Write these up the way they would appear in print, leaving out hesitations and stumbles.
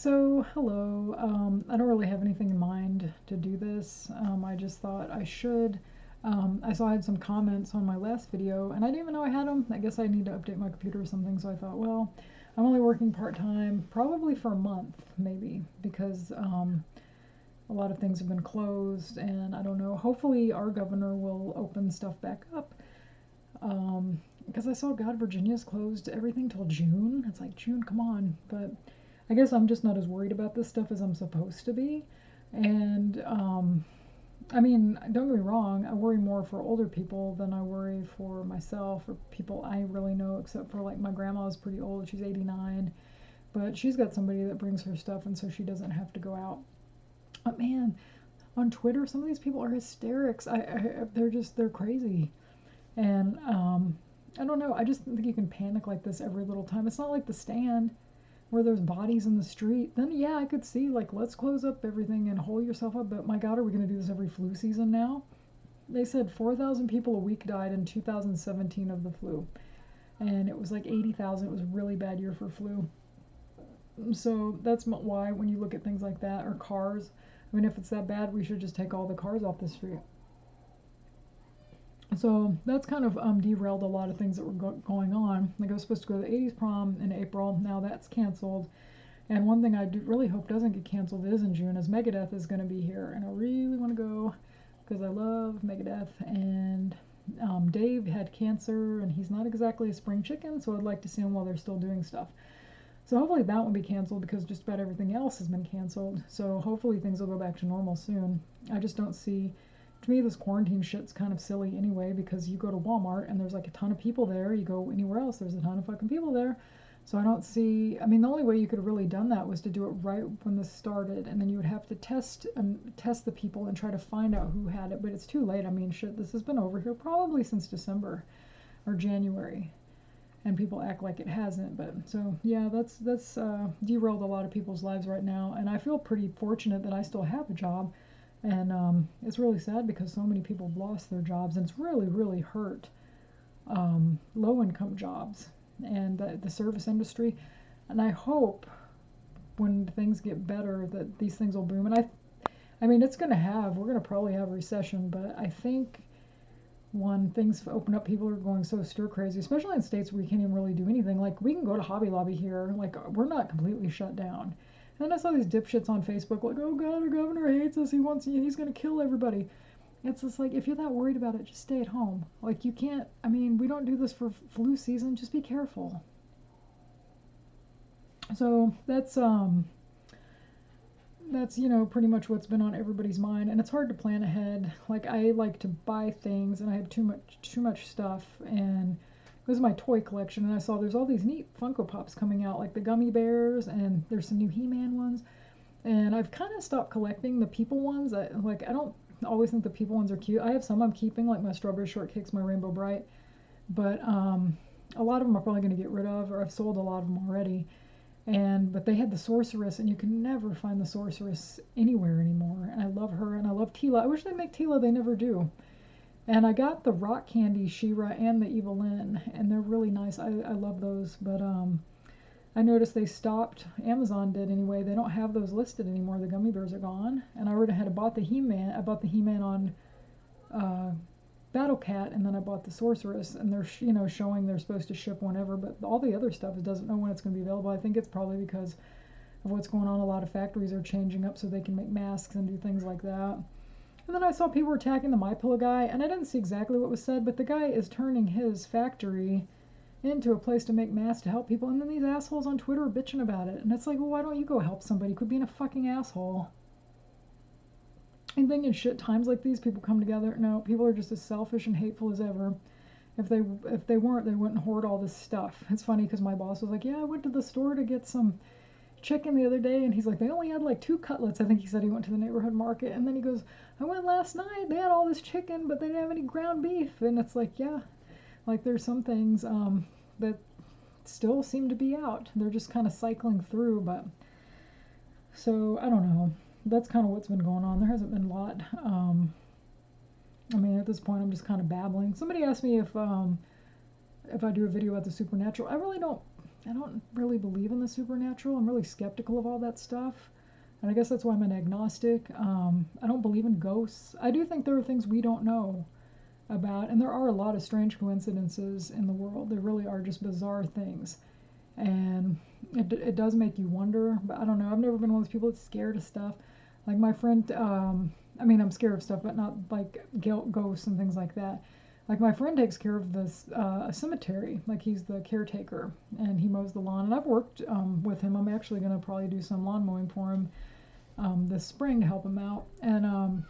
So, hello. I don't really have anything in mind to do this. I just thought I should. I saw I had some comments on my last video, and I didn't even know I had them. I guess I need to update my computer or something, so I thought, well, I'm only working part-time, probably for a month, maybe, because a lot of things have been closed, and I don't know. Hopefully, our governor will open stuff back up. Because I saw, God, Virginia's closed everything till June. It's like, June, come on. But I guess I'm just not as worried about this stuff as I'm supposed to be. And I mean, don't get me wrong, I worry more for older people than I worry for myself or people I really know, except for like my grandma's pretty old, she's 89, but she's got somebody that brings her stuff and so she doesn't have to go out. But man, on Twitter, some of these people are hysterics. They're crazy. And I don't know, I just think you can panic like this every little time. It's not like The Stand where there's bodies in the street. Then yeah, I could see like, let's close up everything and hole yourself up. But my God, are we going to do this every flu season now? They said 4,000 people a week died in 2017 of the flu, and it was like 80,000. It was a really bad year for flu. So that's why when you look at things like that, or cars, I mean, if it's that bad, we should just take all the cars off the street. So that's kind of derailed a lot of things that were going on. Like I was supposed to go to the 80s prom in April. Now that's canceled. And one thing I really hope doesn't get canceled is in June, is Megadeth is going to be here. And I really want to go because I love Megadeth. And Dave had cancer and he's not exactly a spring chicken, so I'd like to see him while they're still doing stuff. So hopefully that won't be canceled because just about everything else has been canceled. So hopefully things will go back to normal soon. I just don't see, to me this quarantine shit's kind of silly anyway, because you go to Walmart and there's like a ton of people there. You go anywhere else, there's a ton of fucking people there. So I don't see, I mean, the only way you could have really done that was to do it right when this started, and then you would have to test the people and try to find out who had it, but it's too late. I mean, shit, this has been over here probably since December or January, and people act like it hasn't. But so yeah, that's derailed a lot of people's lives right now, and I feel pretty fortunate that I still have a job. And it's really sad because so many people have lost their jobs, and it's really hurt low income jobs and the service industry. And I hope when things get better that these things will boom. And I mean, we're gonna probably have a recession, but I think when things open up, people are going so stir crazy, especially in states where you can't even really do anything. Like we can go to Hobby Lobby here, like we're not completely shut down. And then I saw these dipshits on Facebook like, oh God, our governor hates us, he's gonna kill everybody. It's just like, if you're that worried about it, just stay at home. Like you can't, I mean, we don't do this for flu season, just be careful. So that's pretty much what's been on everybody's mind, and it's hard to plan ahead. Like I like to buy things and I have too much stuff, and it was my toy collection, and I saw there's all these neat Funko Pops coming out, like the gummy bears, and there's some new He-Man ones. And I've kind of stopped collecting the people ones. I don't always think the people ones are cute. I have some I'm keeping, like my Strawberry Shortcakes, my Rainbow Bright, but a lot of them are probably going to get rid of, or I've sold a lot of them already. But they had the Sorceress, and you can never find the Sorceress anywhere anymore. And I love her, and I love Tila. I wish they'd make Tila, they never do. And I got the Rock Candy She-Ra and the Evelyn, and they're really nice. I love those, but I noticed they stopped. Amazon did anyway. They don't have those listed anymore. The gummy bears are gone. And I already had bought the He-Man. I bought the He-Man on Battle Cat, and then I bought the Sorceress. And they're showing they're supposed to ship whenever, but all the other stuff, it doesn't know when it's going to be available. I think it's probably because of what's going on. A lot of factories are changing up so they can make masks and do things like that. And then I saw people were attacking the MyPillow guy, and I didn't see exactly what was said, but the guy is turning his factory into a place to make masks to help people, and then these assholes on Twitter are bitching about it. And it's like, well, why don't you go help somebody? Quit being a fucking asshole. And thinking shit times like these, people come together. No, people are just as selfish and hateful as ever. If they weren't, they wouldn't hoard all this stuff. It's funny because my boss was like, yeah, I went to the store to get some chicken the other day, and he's like, they only had like 2 cutlets. I think he said he went to the neighborhood market, and then he goes, I went last night, they had all this chicken, but they didn't have any ground beef. And it's like, yeah, like there's some things that still seem to be out. They're just kind of cycling through, but so I don't know. That's kind of what's been going on. There hasn't been a lot. I mean, at this point, I'm just kind of babbling. Somebody asked me if I do a video about the supernatural. I really don't I don't really believe in the supernatural. I'm really skeptical of all that stuff. And I guess that's why I'm an agnostic. I don't believe in ghosts. I do think there are things we don't know about, and there are a lot of strange coincidences in the world. There really are just bizarre things. And it does make you wonder, but I don't know. I've never been one of those people that's scared of stuff. Like my friend, I mean, I'm scared of stuff, but not like ghosts and things like that. Like my friend takes care of this a cemetery. Like he's the caretaker, and he mows the lawn. And I've worked with him. I'm actually gonna probably do some lawn mowing for him this spring to help him out. And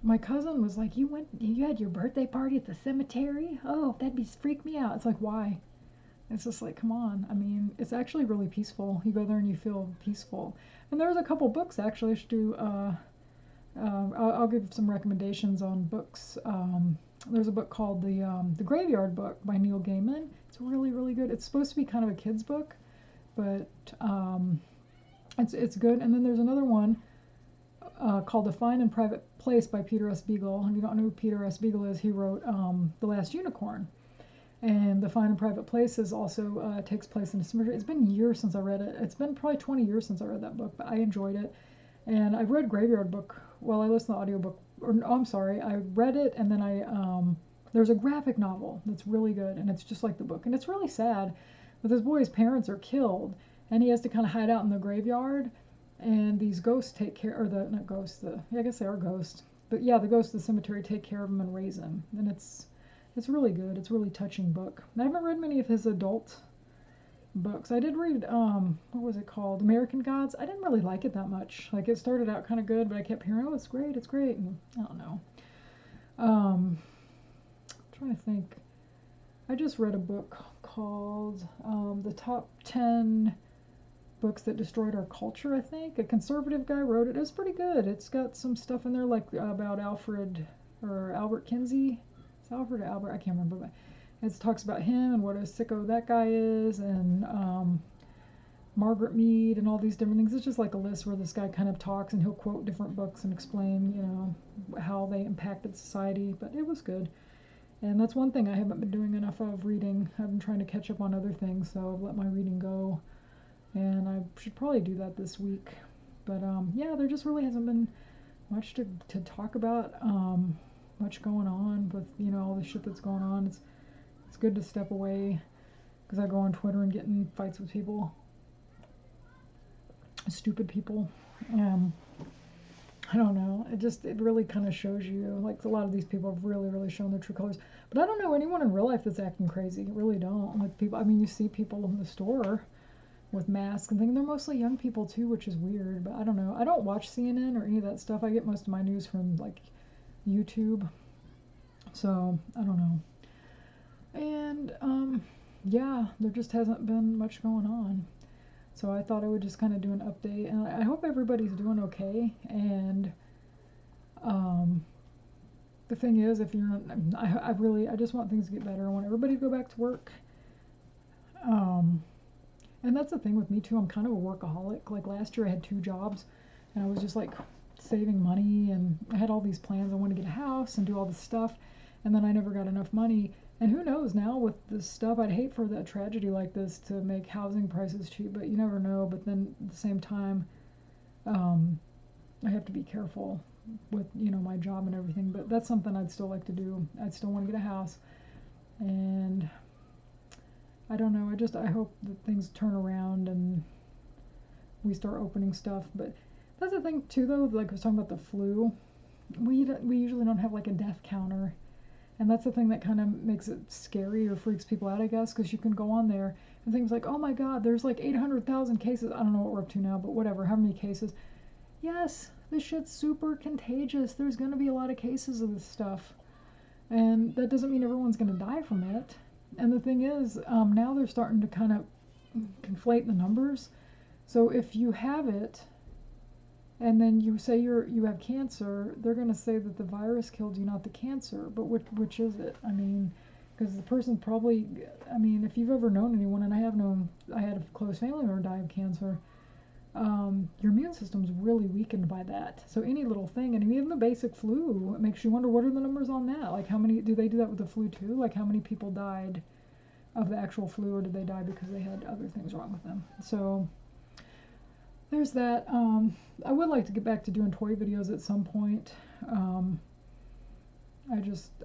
my cousin was like, you had your birthday party at the cemetery? Oh, that'd be freak me out. It's like, why? It's just like, come on. I mean, it's actually really peaceful. You go there and you feel peaceful. And there's a couple books actually. I should do. I'll give some recommendations on books. There's a book called the Graveyard Book by Neil Gaiman. It's really, really good. It's supposed to be kind of a kid's book, but it's good. And then there's another one called The Fine and Private Place by Peter S. Beagle. If you don't know who Peter S. Beagle is, he wrote The Last Unicorn. And The Fine and Private Place is also takes place in a cemetery. It's been years since I read it. It's been probably 20 years since I read that book, but I enjoyed it. And I've read Graveyard Book. Well, I listened to the audiobook. I'm sorry, I read it, and then there's a graphic novel that's really good, and it's just like the book. And it's really sad, but this boy's parents are killed, and he has to kind of hide out in the graveyard, and these ghosts take care, or not ghosts, I guess they are ghosts. But yeah, the ghosts of the cemetery take care of him and raise him. And it's really good. It's a really touching book. I haven't read many of his adult books. I did read, what was it called? American Gods. I didn't really like it that much. Like, it started out kind of good, but I kept hearing, oh, it's great, and I don't know. Trying to think. I just read a book called The Top 10 Books That Destroyed Our Culture, I think. A conservative guy wrote it. It was pretty good. It's got some stuff in there, like, about Albert Kinsey. It's Alfred or Albert, I can't remember, but it talks about him and what a sicko that guy is, and Margaret Mead and all these different things. It's just like a list where this guy kind of talks, and he'll quote different books and explain, how they impacted society. But it was good. And that's one thing I haven't been doing enough of, reading. I've been trying to catch up on other things, so I've let my reading go. And I should probably do that this week. But yeah, there just really hasn't been much to talk about, much going on with, all the shit that's going on. It's good to step away, because I go on Twitter and get in fights with people. Stupid people. I don't know. It really kind of shows you, like, a lot of these people have really, really shown their true colors. But I don't know anyone in real life that's acting crazy. I really don't. Like, people, I mean, you see people in the store with masks and things. They're mostly young people too, which is weird. But I don't know. I don't watch CNN or any of that stuff. I get most of my news from, like, YouTube. So, I don't know. And, yeah, there just hasn't been much going on. So I thought I would just kind of do an update, and I hope everybody's doing okay. And the thing is, if you're not, I just want things to get better. I want everybody to go back to work. And that's the thing with me too. I'm kind of a workaholic. Like last year I had 2 jobs, and I was just like saving money, and I had all these plans. I wanted to get a house and do all this stuff, and then I never got enough money. And who knows now with this stuff, I'd hate for a tragedy like this to make housing prices cheap, but you never know. But then at the same time, I have to be careful with, my job and everything. But that's something I'd still like to do. I'd still want to get a house. And I don't know, I hope that things turn around and we start opening stuff. But that's the thing too, though, like I was talking about the flu. We usually don't have like a death counter. And that's the thing that kind of makes it scary or freaks people out, I guess, because you can go on there and things like, oh my God, there's like 800,000 cases. I don't know what we're up to now, but whatever, how many cases? Yes, this shit's super contagious. There's going to be a lot of cases of this stuff. And that doesn't mean everyone's going to die from it. And the thing is, now they're starting to kind of conflate the numbers. So if you have it, and then you say you have cancer, they're going to say that the virus killed you, not the cancer. But which is it? I mean, because the person probably, I mean, if you've ever known anyone, and I had a close family member die of cancer, your immune system's really weakened by that. So any little thing, and even the basic flu, it makes you wonder, what are the numbers on that? Like, how many, do they do that with the flu too? Like, how many people died of the actual flu, or did they die because they had other things wrong with them? So there's that. I would like to get back to doing toy videos at some point. I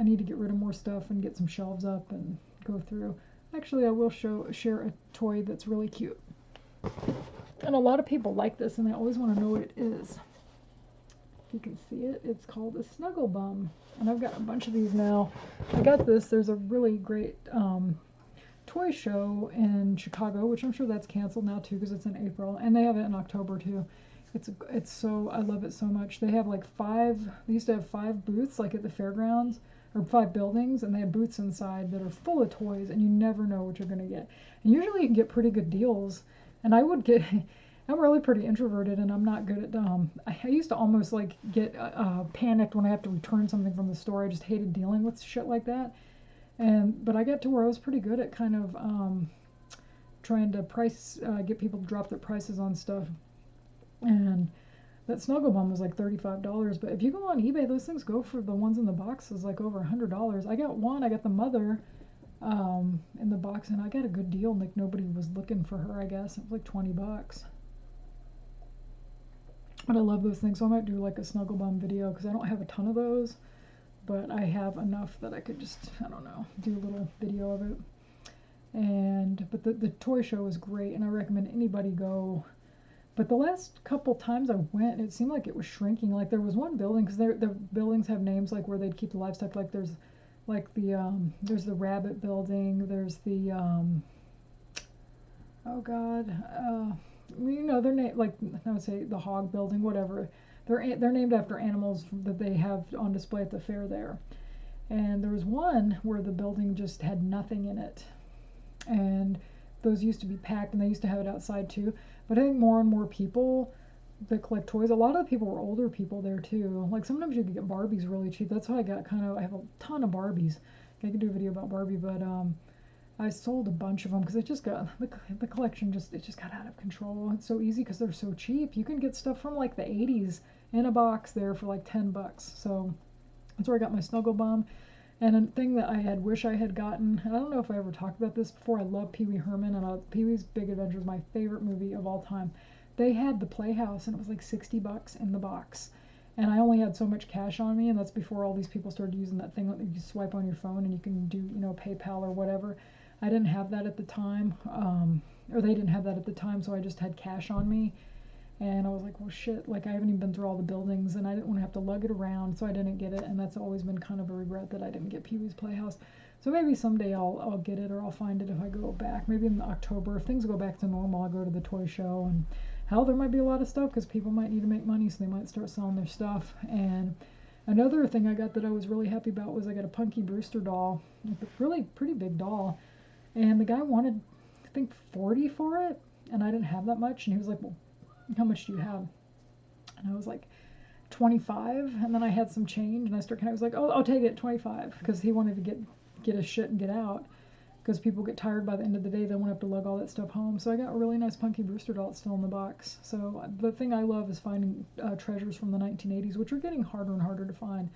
need to get rid of more stuff and get some shelves up and go through. Actually, I will share a toy that's really cute. And a lot of people like this, and they always want to know what it is. If you can see it, it's called a Snuggle Bum. And I've got a bunch of these now. I got this. There's a really great toy show in Chicago, which I'm sure that's canceled now too because it's in April. And they have it in October too. It's so, I love it so much. They have like they used to have 5 booths like at the fairgrounds, or 5 buildings, and they have booths inside that are full of toys, and you never know what you're going to get. And usually you can get pretty good deals. And I'm really pretty introverted, and I'm not good at, I used to almost like get panicked when I have to return something from the store. I just hated dealing with shit like that. But I got to where I was pretty good at kind of trying to get people to drop their prices on stuff. And that Snuggle Bum was like $35, but if you go on eBay, those things go for the ones in the boxes like over $100. I got the mother in the box, and I got a good deal. Like nobody was looking for her, I guess. It was like $20. But I love those things, so I might do like a Snuggle Bum video because I don't have a ton of those, but I have enough that I could just, I don't know, do a little video of it. But the toy show was great, and I recommend anybody go. But the last couple times I went, it seemed like it was shrinking. Like there was one building, because the buildings have names like where they'd keep the livestock. Like there's the rabbit building. There's the oh god, they're named, like I would say the hog building, whatever. They're named after animals that they have on display at the fair there. And there was one where the building just had nothing in it, and those used to be packed, and they used to have it outside too. But I think more and more people that collect toys, a lot of the people were older people there too. Like sometimes you could get Barbies really cheap. That's how I have a ton of Barbies. I could do a video about Barbie, but I sold a bunch of them because it just got, the collection just got out of control. It's so easy because they're so cheap. You can get stuff from like the 80s in a box there for like $10. So that's where I got my Snuggle Bum. And a thing that I wish I had gotten, and I don't know if I ever talked about this before, I love Pee Wee Herman, and Pee-wee's Big Adventure is my favorite movie of all time. They had the Playhouse, and it was like $60 in the box. And I only had so much cash on me, and that's before all these people started using that thing that you swipe on your phone and you can do, PayPal or whatever. I didn't have that at the time, or they didn't have that at the time, so I just had cash on me. And I was like, well, shit, like I haven't even been through all the buildings, and I didn't want to have to lug it around, so I didn't get it. And that's always been kind of a regret that I didn't get Pee-wee's Playhouse. So maybe someday I'll get it, or I'll find it if I go back. Maybe in October, if things go back to normal, I'll go to the toy show. And hell, there might be a lot of stuff because people might need to make money, so they might start selling their stuff. And another thing I got that I was really happy about was I got a Punky Brewster doll, a really pretty big doll. And the guy wanted, I think, $40 for it, and I didn't have that much. And he was like, well, how much do you have? And I was like, 25. And then I had some change, and I was like, oh, I'll take it, 25, because he wanted to get his shit and get out, because people get tired by the end of the day. They won't have to lug all that stuff home. So I got a really nice Punky Brewster doll. It's still in the box. So the thing I love is finding treasures from the 1980s, which are getting harder and harder to find.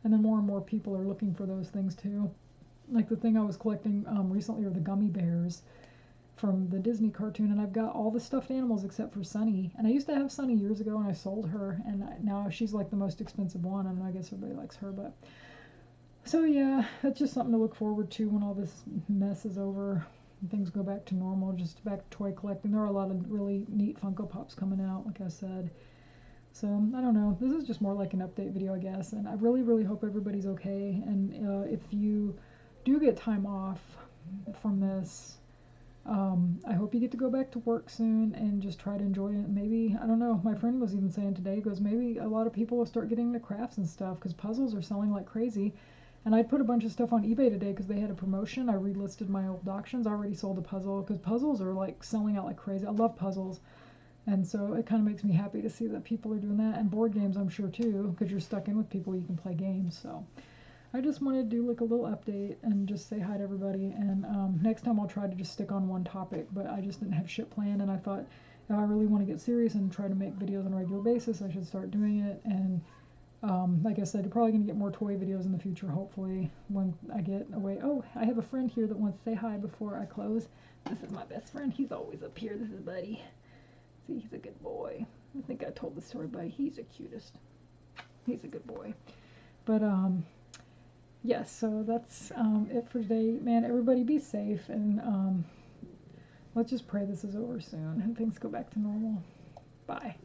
And then more and more people are looking for those things too. Like the thing I was collecting recently are the gummy bears from the Disney cartoon, and I've got all the stuffed animals except for Sunny. And I used to have Sunny years ago, and I sold her, and now she's like the most expensive one, and I guess everybody likes her. But so yeah, that's just something to look forward to when all this mess is over and things go back to normal, just back to toy collecting. There are a lot of really neat Funko Pops coming out, like I said. So I don't know, this is just more like an update video, I guess, and I really, really hope everybody's okay. And if you do get time off from this, I hope you get to go back to work soon and just try to enjoy it. Maybe, I don't know, my friend was even saying today, he goes, maybe a lot of people will start getting into crafts and stuff because puzzles are selling like crazy. And I'd put a bunch of stuff on eBay today because they had a promotion. I relisted my old auctions. I already sold a puzzle because puzzles are like selling out like crazy. I love puzzles. And so it kind of makes me happy to see that people are doing that. And board games, I'm sure too, because you're stuck in with people, you can play games. So I just wanted to do like a little update and just say hi to everybody. And next time I'll try to just stick on one topic, but I just didn't have shit planned. And I thought if I really want to get serious and try to make videos on a regular basis, I should start doing it. And Like I said, you're probably going to get more toy videos in the future, hopefully, when I get away. Oh, I have a friend here that wants to say hi before I close. This is my best friend. He's always up here. This is Buddy. See, he's a good boy. I think I told the story, Buddy. He's the cutest. He's a good boy. But, yes, so that's it for today. Man, everybody be safe, and let's just pray this is over soon and things go back to normal. Bye.